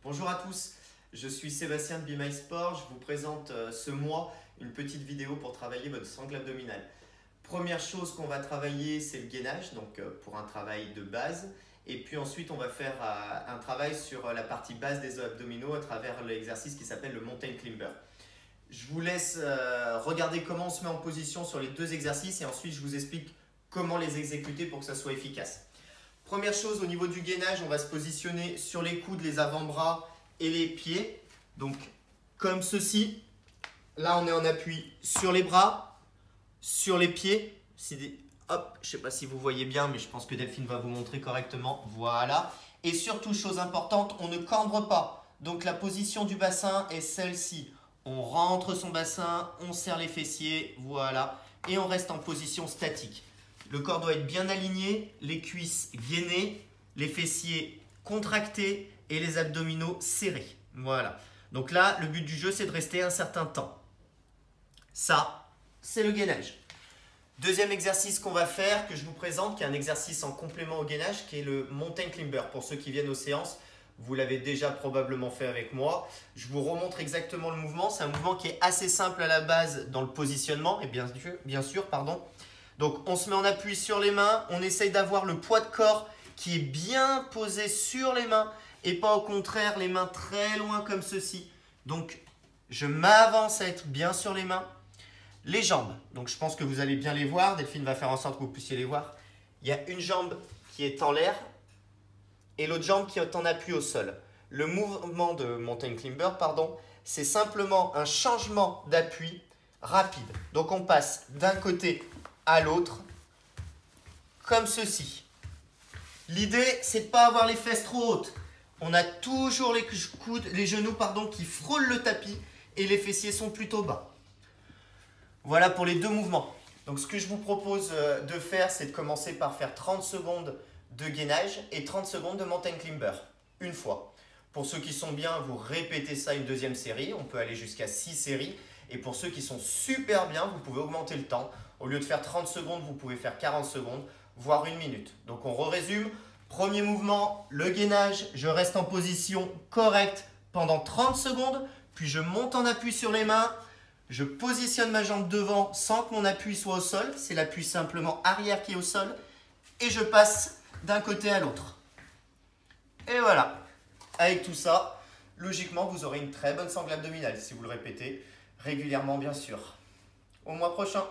Bonjour à tous, je suis Sébastien de Be My Sport. Je vous présente ce mois une petite vidéo pour travailler votre sangle abdominale. Première chose qu'on va travailler, c'est le gainage, donc pour un travail de base. Et puis ensuite, on va faire un travail sur la partie basse des abdominaux à travers l'exercice qui s'appelle le Mountain Climber. Je vous laisse regarder comment on se met en position sur les deux exercices et ensuite je vous explique comment les exécuter pour que ça soit efficace. Première chose, au niveau du gainage, on va se positionner sur les coudes, les avant-bras et les pieds. Donc comme ceci. Là, on est en appui sur les bras, sur les pieds. Hop, je ne sais pas si vous voyez bien, mais je pense que Delphine va vous montrer correctement. Voilà. Et surtout, chose importante, on ne cambre pas. Donc la position du bassin est celle-ci. On rentre son bassin, on serre les fessiers, voilà. Et on reste en position statique. Le corps doit être bien aligné, les cuisses gainées, les fessiers contractés et les abdominaux serrés. Voilà. Donc là, le but du jeu, c'est de rester un certain temps. Ça, c'est le gainage. Deuxième exercice qu'on va faire, que je vous présente, qui est un exercice en complément au gainage, qui est le Mountain Climber. Pour ceux qui viennent aux séances, vous l'avez déjà probablement fait avec moi. Je vous remontre exactement le mouvement. C'est un mouvement qui est assez simple à la base dans le positionnement. Et bien sûr, pardon. Donc, on se met en appui sur les mains. On essaye d'avoir le poids de corps qui est bien posé sur les mains et pas au contraire les mains très loin comme ceci. Donc, je m'avance à être bien sur les mains. Les jambes, donc je pense que vous allez bien les voir. Delphine va faire en sorte que vous puissiez les voir. Il y a une jambe qui est en l'air et l'autre jambe qui est en appui au sol. Le mouvement de Mountain Climber, c'est simplement un changement d'appui rapide. Donc on passe d'un côté à l'autre, comme ceci. L'idée, c'est de ne pas avoir les fesses trop hautes. On a toujours les genoux qui frôlent le tapis et les fessiers sont plutôt bas. Voilà pour les deux mouvements. Donc ce que je vous propose de faire, c'est de commencer par faire 30 secondes de gainage et 30 secondes de Mountain Climber, une fois. Pour ceux qui sont bien, vous répétez ça une deuxième série. On peut aller jusqu'à 6 séries. Et pour ceux qui sont super bien, vous pouvez augmenter le temps. Au lieu de faire 30 secondes, vous pouvez faire 40 secondes, voire 1 minute. Donc on résume. Premier mouvement, le gainage. Je reste en position correcte pendant 30 secondes. Puis je monte en appui sur les mains. Je positionne ma jambe devant sans que mon appui soit au sol. C'est l'appui simplement arrière qui est au sol. Et je passe d'un côté à l'autre. Et voilà. Avec tout ça, logiquement, vous aurez une très bonne sangle abdominale si vous le répétez régulièrement, bien sûr. Au mois prochain.